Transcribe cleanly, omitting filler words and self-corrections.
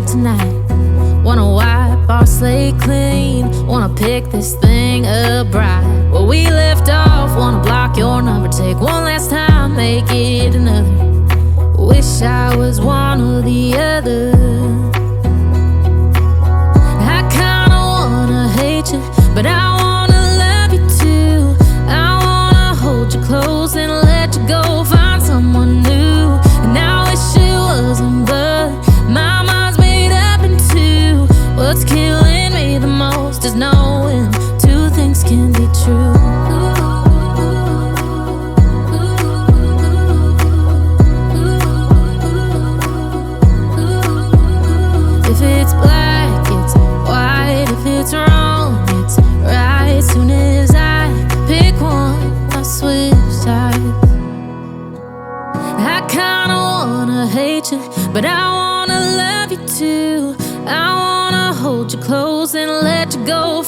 tonight. Wanna wipe our slate clean, wanna pick this thing up right. Where we left off, wanna block your number, take one last time, make it another. Wish I was one or the other. I kinda wanna hate you, but I wanna love you too. I wanna hold you close and let you go, find someone new. And I wish it wasn't, but my mind's made up in two. What's killing me the most is knowing two things can be true. If it's black, it's white. If it's wrong, it's right. Soon as I pick one, I switch sides. I kinda wanna hate you, but I wanna love you too. I wanna hold you close and let you go.